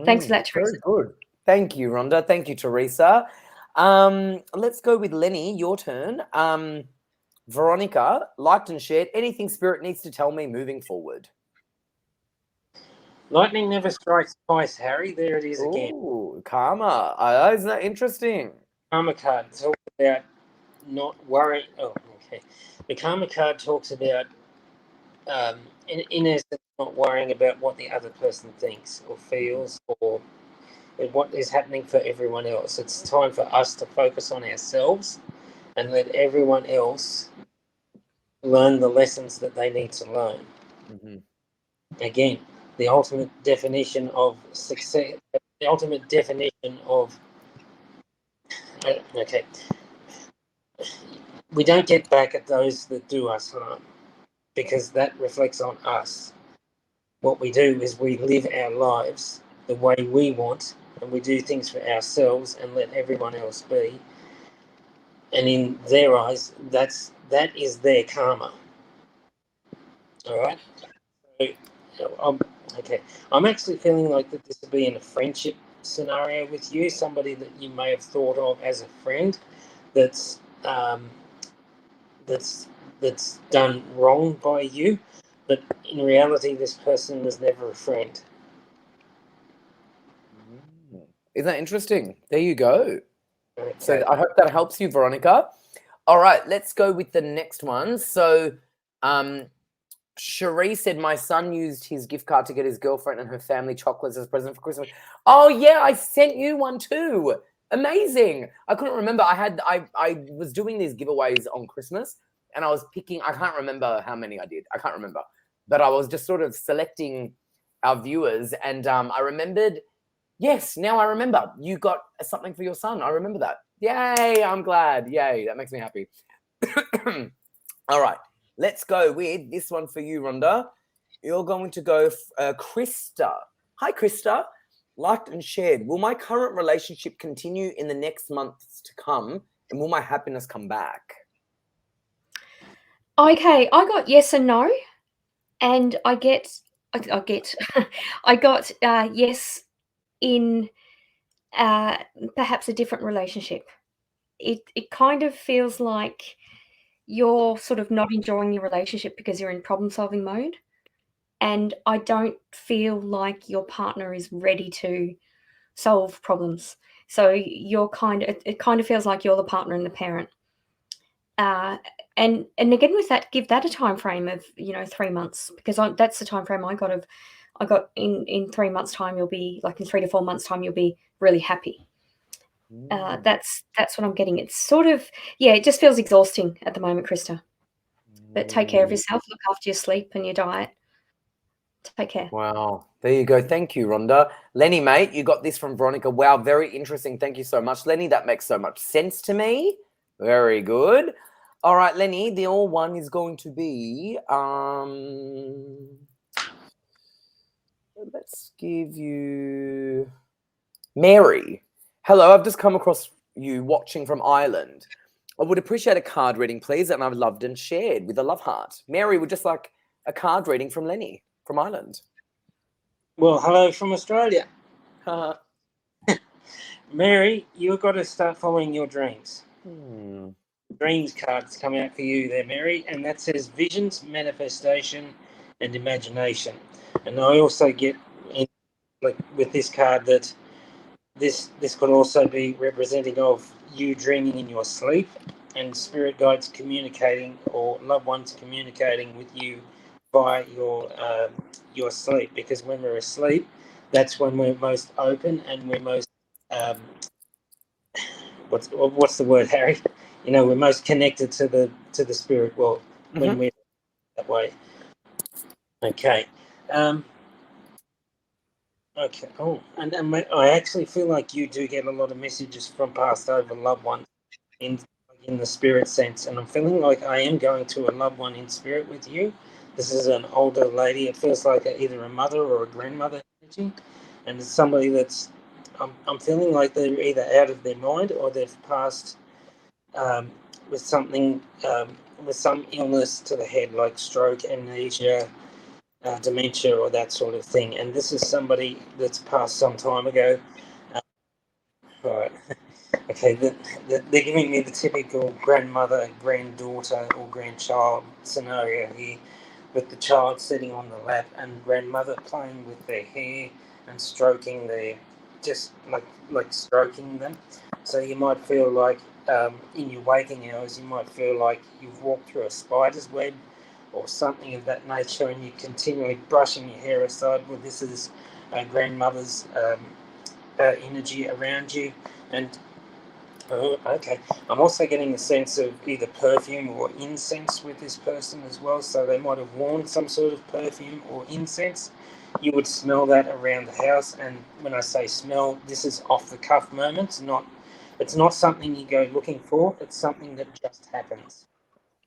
Thanks for that, Teresa. Very good. Thank you, Rhonda. Thank you, Teresa. Let's go with Lenny. Your turn. Veronica, liked and shared. Anything spirit needs to tell me moving forward? Lightning never strikes twice, Harry. There it is again. Ooh, karma. Isn't that interesting? Karma card talks about not worrying. Oh, okay. The karma card talks about, in essence, not worrying about what the other person thinks or feels or what is happening for everyone else. It's time for us to focus on ourselves and let everyone else learn the lessons that they need to learn. Mm-hmm. Again, the ultimate definition of success, the ultimate definition of, okay, we don't get back at those that do us harm because that reflects on us. What we do is we live our lives the way we want and we do things for ourselves and let everyone else be. And in their eyes, that is their karma. All right? So, I'm actually feeling like that this would be in a friendship scenario with you, somebody that you may have thought of as a friend that's done wrong by you, but in reality, this person was never a friend. Isn't that interesting? There you go. Okay. So I hope that helps you, Veronica. All right, let's go with the next one. So Cherie said, my son used his gift card to get his girlfriend and her family chocolates as a present for Christmas. Oh, yeah, I sent you one too. Amazing. I couldn't remember. I was doing these giveaways on Christmas and I was picking, I can't remember how many I did. I can't remember. But I was just sort of selecting our viewers and I remembered, yes, now I remember. You got something for your son. I remember that. Yay, I'm glad. Yay, that makes me happy. All right. Let's go with this one for you, Rhonda. You're going to go Krista. Hi, Krista. Liked and shared. Will my current relationship continue in the next months to come? And will my happiness come back? Okay, I got yes and no. And I got yes in perhaps a different relationship. It kind of feels like you're sort of not enjoying your relationship because you're in problem-solving mode. And I don't feel like your partner is ready to solve problems. So it kind of feels like you're the partner and the parent. And again with that, give that a time frame of 3 months because that's the time frame I got in 3 months' time. You'll be like in 3 to 4 months' time. You'll be really happy. That's what I'm getting. It's sort of it just feels exhausting at the moment, Krista. But take care of yourself. Look after your sleep and your diet. Take care. Wow. There you go. Thank you, Rhonda. Lenny, mate, you got this from Veronica. Wow, very interesting. Thank you so much, Lenny. That makes so much sense to me. Very good. All right, Lenny, the all one is going to be let's give you Mary. Hello, I've just come across you watching from Ireland. I would appreciate a card reading, please, and I've loved and shared with a love heart. Mary would just like a card reading from Lenny from Ireland. Well, hello from Australia. Mary, you've got to start following your dreams. Dreams card's come out for you there, Mary, and that says visions, manifestation, and imagination. And I also get with this card that this could also be representing of you dreaming in your sleep and spirit guides communicating or loved ones communicating with you by your sleep, because when we're asleep, that's when we're most open and we're most what's the word, Harry? You know, we're most connected to the spirit world when we're that way. Okay. Okay. Oh, and I actually feel like you do get a lot of messages from past over loved ones in the spirit sense, and I'm feeling like I am going to a loved one in spirit with you. This is an older lady. It feels like either a mother or a grandmother energy, and it's somebody that's. I'm feeling like they're either out of their mind or they've passed with something, with some illness to the head, like stroke, amnesia, dementia, or that sort of thing. And this is somebody that's passed some time ago. Right. Okay, they're giving me the typical grandmother, granddaughter, or grandchild scenario here, with the child sitting on the lap and grandmother playing with their hair and stroking just like stroking them. So you might feel like in your waking hours, you might feel like you've walked through a spider's web or something of that nature, and you're continually brushing your hair aside. Well, this is grandmother's energy around you. And okay, I'm also getting a sense of either perfume or incense with this person as well. So they might have worn some sort of perfume or incense. You would smell that around the house. And when I say smell, this is off the cuff moments. It's not something you go looking for. It's something that just happens.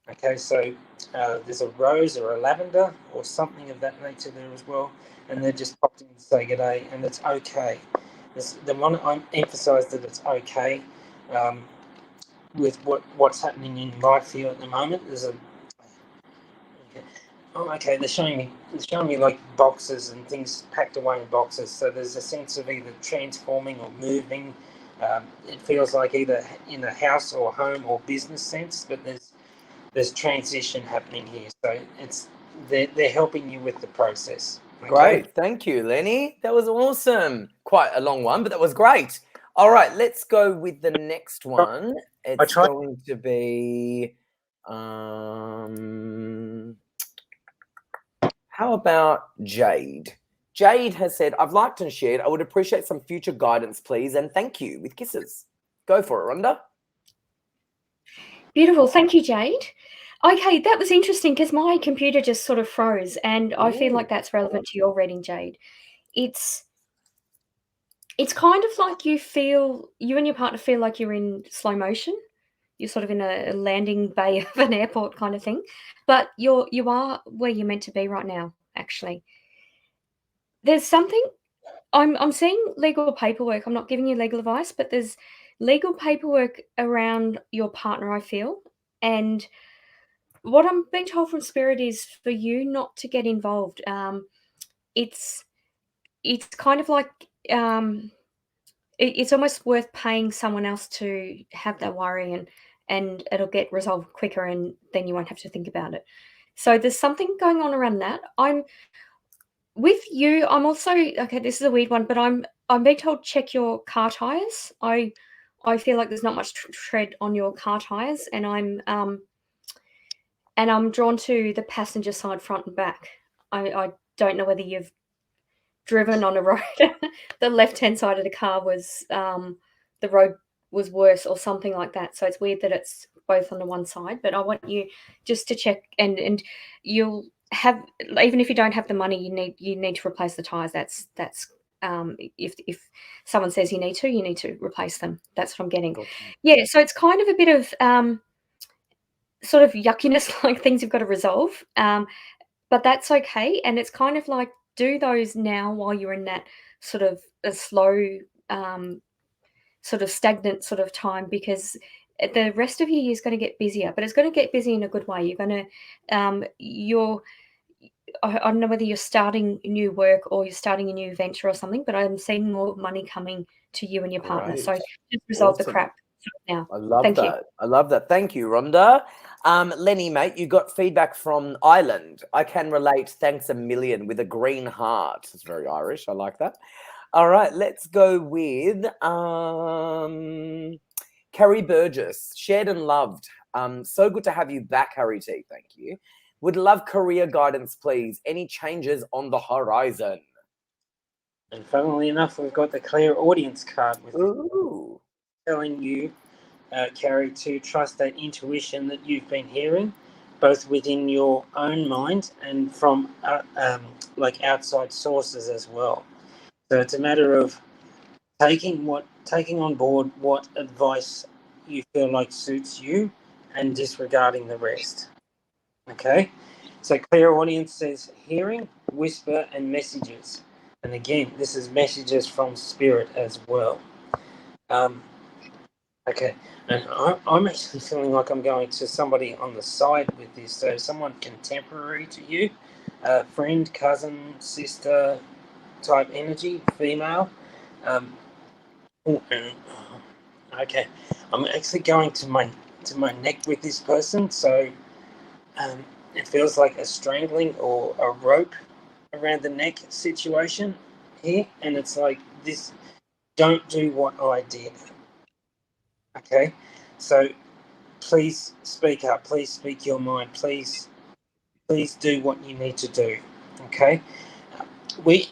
Okay, so there's a rose or a lavender or something of that nature there as well. And they're just popped in to say good day, and it's okay. The one I emphasise that it's okay. With what's happening in life here at the moment, they're showing me like boxes and things packed away in boxes. So there's a sense of either transforming or moving. It feels like either in a house or home or business sense, but there's transition happening here. So they're helping you with the process. Okay? Great. Thank you, Lenny. That was awesome. Quite a long one, but that was great. All right, let's go with the next one. It's going to be, how about Jade? Jade has said, I've liked and shared. I would appreciate some future guidance, please, and thank you with kisses. Go for it, Rhonda. Beautiful. Thank you, Jade. Okay, that was interesting because my computer just sort of froze, and I feel like that's relevant to your reading, Jade. It's kind of like you and your partner feel like you're in slow motion. You're sort of in a landing bay of an airport kind of thing, but you are where you're meant to be right now, actually. There's something, I'm seeing legal paperwork. I'm not giving you legal advice, but there's legal paperwork around your partner, I feel. And what I'm being told from Spirit is for you not to get involved. It's kind of like it's almost worth paying someone else to have that worry, and it'll get resolved quicker, and then you won't have to think about it. So there's something going on around that. I'm with you. I'm also, okay, this is a weird one, but I'm being told check your car tires. I feel like there's not much tread on your car tires, and I'm drawn to the passenger side, front and back. I don't know whether you've driven on a road. The left-hand side of the car was the road was worse or something like that. So it's weird that it's both on the one side, but I want you just to check, and have, even if you don't have the money, you need to replace the tires. That's if someone says you need to replace them. That's what I'm getting. Gotcha. Yeah, so it's kind of a bit of sort of yuckiness, like things you've got to resolve. But that's okay, and it's kind of like do those now while you're in that sort of a slow, sort of stagnant sort of time, because the rest of your year is going to get busier, but it's going to get busy in a good way. You're going to, I don't know whether you're starting new work or you're starting a new venture or something, but I'm seeing more money coming to you and your partner. Great. So just resolve the Awesome. crap now. I love Thank you. that. I love that. Thank you, Rhonda. Lenny, mate, you got feedback from Ireland. I can relate. Thanks a million with a green heart. It's very Irish. I like that. All right, let's go with Carrie Burgess. Shared and loved. So good to have you back, Harry T. Thank you. Would love career guidance, please. Any changes on the horizon? And funnily enough, we've got the clairaudience card with Ooh. telling you, Carrie, to trust that intuition that you've been hearing, both within your own mind and from like outside sources as well. So it's a matter of taking on board what advice you feel like suits you and disregarding the rest. Okay? So clairaudience says hearing, whisper, and messages. And again, this is messages from spirit as well. Okay, and I'm actually feeling like I'm going to somebody on the side with this. So someone contemporary to you, friend, cousin, sister type energy, female. Okay, I'm actually going to my neck with this person. So it feels like a strangling or a rope around the neck situation here, and it's like this. Don't do what I did. Okay, so please speak up. Please speak your mind. Please do what you need to do. Okay, we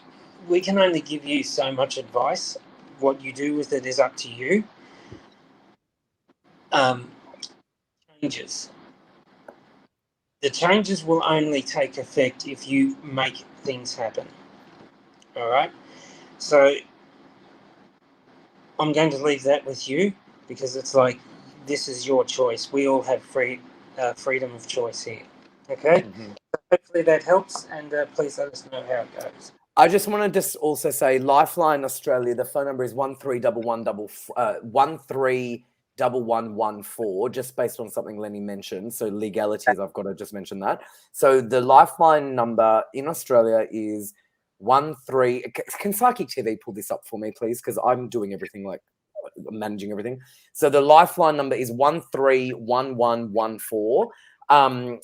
can only give you so much advice. What you do with it is up to you. Changes. The changes will only take effect if you make things happen. All right. So I'm going to leave that with you because it's like this is your choice. We all have freedom of choice here. Okay. Mm-hmm. So hopefully that helps, and please let us know how it goes. I just want to just also say Lifeline Australia, the phone number is 131114, just based on something Lenny mentioned. So legalities, I've got to just mention that. So the Lifeline number in Australia is 13. Can Psychic TV pull this up for me, please? Because I'm doing everything, like managing everything. So the Lifeline number is 131114.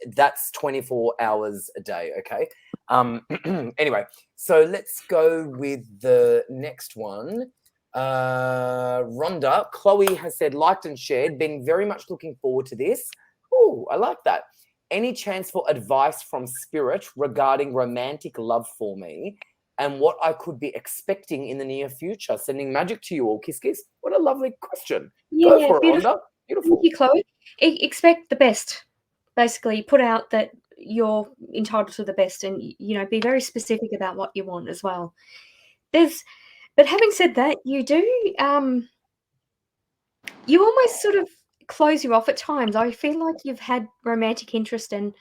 That's 24 hours a day. Okay. Anyway, so let's go with the next one. Rhonda, Chloe has said, liked and shared, been very much looking forward to this. Oh, I like that. Any chance for advice from spirit regarding romantic love for me and what I could be expecting in the near future? Sending magic to you all. Kiss, kiss. What a lovely question. Yeah, Go for it, beautiful. Rhonda. Beautiful. Thank you, Chloe. Expect the best. Basically, put out that you're entitled to the best, and be very specific about what you want as well. But having said that, you do you almost sort of close you off at times. I feel like you've had romantic interest and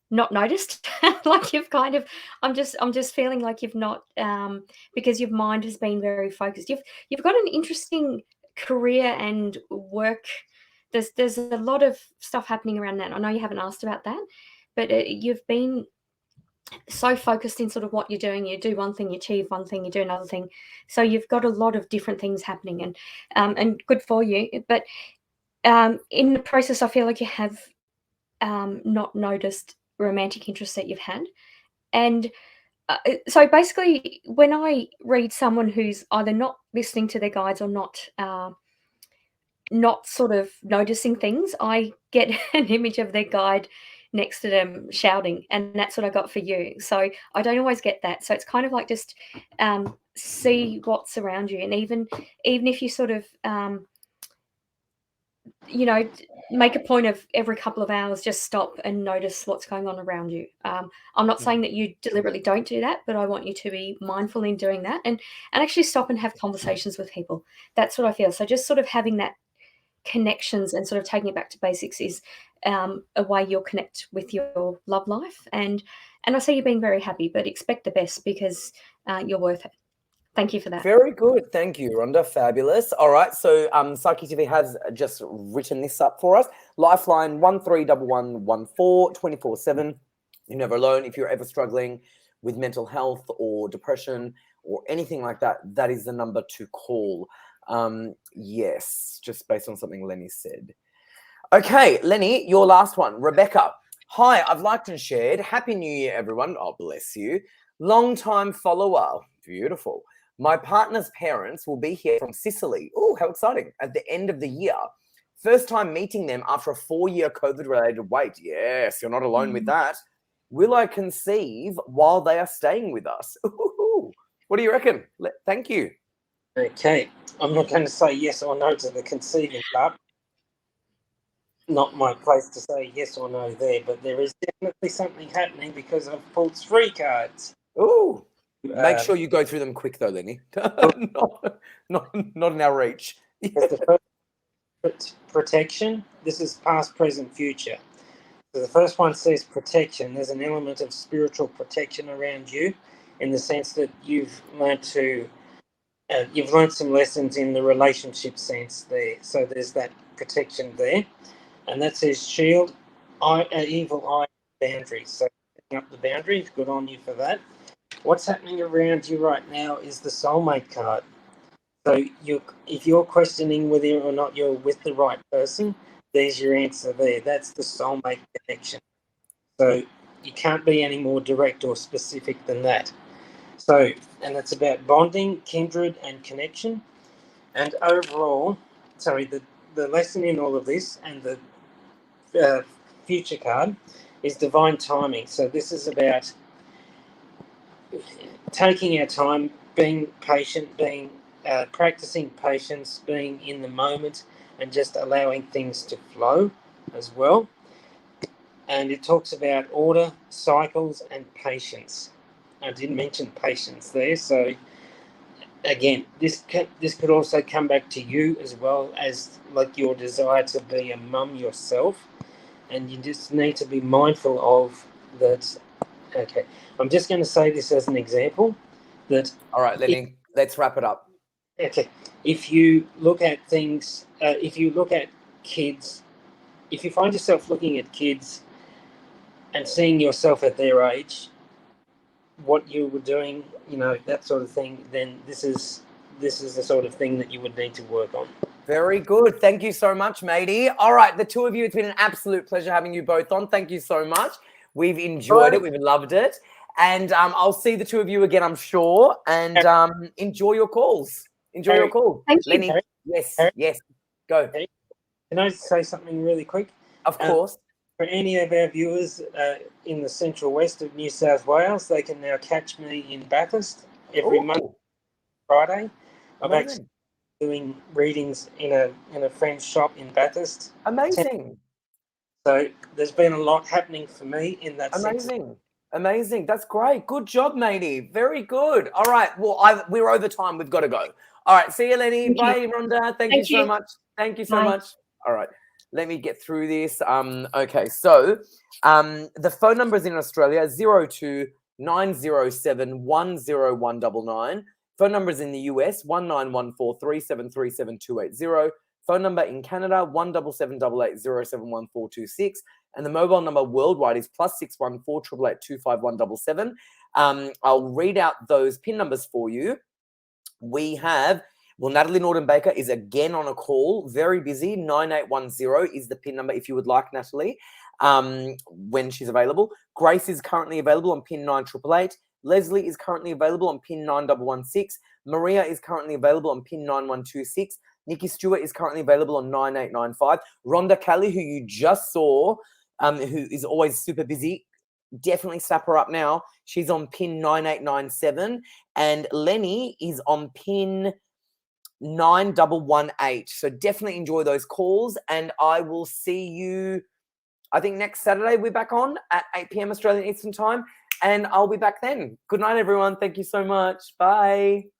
not noticed. Like you've kind of, I'm just feeling like you've not, because your mind has been very focused. You've got an interesting career and work. There's a lot of stuff happening around that. I know you haven't asked about that, but you've been so focused in sort of what you're doing. You do one thing, you achieve one thing, you do another thing. So you've got a lot of different things happening, and good for you. But in the process, I feel like you have not noticed romantic interest that you've had. And so basically, when I read someone who's either not listening to their guides or not sort of noticing things, I get an image of their guide next to them shouting, and that's what I got for you. So I don't always get that. So it's kind of like just see what's around you, and even if you sort of make a point of every couple of hours, just stop and notice what's going on around you. I'm not saying that you deliberately don't do that, but I want you to be mindful in doing that and actually stop and have conversations with people. That's what I feel. So just sort of having that connections and sort of taking it back to basics is a way you'll connect with your love life. And I see you being very happy, but expect the best because you're worth it. Thank you for that. Very good. Thank you, Rhonda. Fabulous. All right. So Psyche TV has just written this up for us. Lifeline 131114 24/7. You're never alone. If you're ever struggling with mental health or depression or anything like that, that is the number to call. Yes, just based on something Lenny said. Okay, Lenny, your last one. Rebecca. Hi, I've liked and shared. Happy New Year, everyone. Oh, bless you. Long-time follower. Beautiful. My partner's parents will be here from Sicily. Oh, how exciting. At the end of the year. First time meeting them after a 4-year COVID-related wait. Yes, you're not alone with that. Will I conceive while they are staying with us? Ooh, what do you reckon? Thank you. Okay. I'm not going to say yes or no to the conceiving part. Not my place to say yes or no there, but there is definitely something happening because I've pulled 3 cards. Ooh. Make sure you go through them quick, though, Lenny. not in our reach. The first, protection. This is past, present, future. So the first one says protection. There's an element of spiritual protection around you, in the sense that you've learned some lessons in the relationship sense there. So there's that protection there, and that says shield, evil eye, boundaries. So setting up the boundaries. Good on you for that. What's happening around you right now is the soulmate card. So if you're questioning whether or not you're with the right person, there's your answer there. That's the soulmate connection. So you can't be any more direct or specific than that. So, and it's about bonding, kindred, and connection. And overall, the lesson in all of this and the future card is divine timing. So this is about taking our time, being patient, practicing patience, being in the moment, and just allowing things to flow as well. And it talks about order, cycles, and patience. I didn't mention patience there, so again, this could also come back to you as well, as like your desire to be a mum yourself, and you just need to be mindful of that. Okay, I'm just going to say this as an example. All right, Lenny, let's wrap it up. Okay, if you look at things, if you look at kids, if you find yourself looking at kids and seeing yourself at their age, what you were doing, that sort of thing, then this is the sort of thing that you would need to work on. Very good. Thank you so much, matey. All right, the two of you, it's been an absolute pleasure having you both on. Thank you so much. We've enjoyed it. We've loved it. And I'll see the two of you again, I'm sure. And enjoy your calls. Enjoy your call. Thank Lenny, you. yes. Go. Can I say something really quick? Of course. For any of our viewers in the central west of New South Wales, they can now catch me in Bathurst every Monday, Friday. I'm actually doing readings in a friend's shop in Bathurst. Amazing. So there's been a lot happening for me in that sense. Amazing. That's great. Good job, matey. Very good. All right. Well, we're over time. We've got to go. All right. See you, Lenny. Bye, Rhonda. Thank you so much. Thank you so much. All right. Let me get through this. Okay. So the phone number is in Australia, 02 907 10199. Phone number is in the US, 19143737 Phone number in Canada, 17788071426. And the mobile number worldwide is +614 888 25177. I'll read out those PIN numbers for you. We have, Natalie Norton-Baker is again on a call, very busy. 9810 is the PIN number if you would like Natalie when she's available. Grace is currently available on PIN 9888. Leslie is currently available on PIN 9116. Maria is currently available on PIN 9126. Nikki Stewart is currently available on 9895. Rhonda Kelly, who you just saw, who is always super busy, definitely snap her up now. She's on PIN 9897. And Lenny is on PIN 9118. So definitely enjoy those calls, and I will see you, I think next Saturday we're back on at 8 p.m. Australian Eastern Time, and I'll be back then. Good night, everyone. Thank you so much. Bye.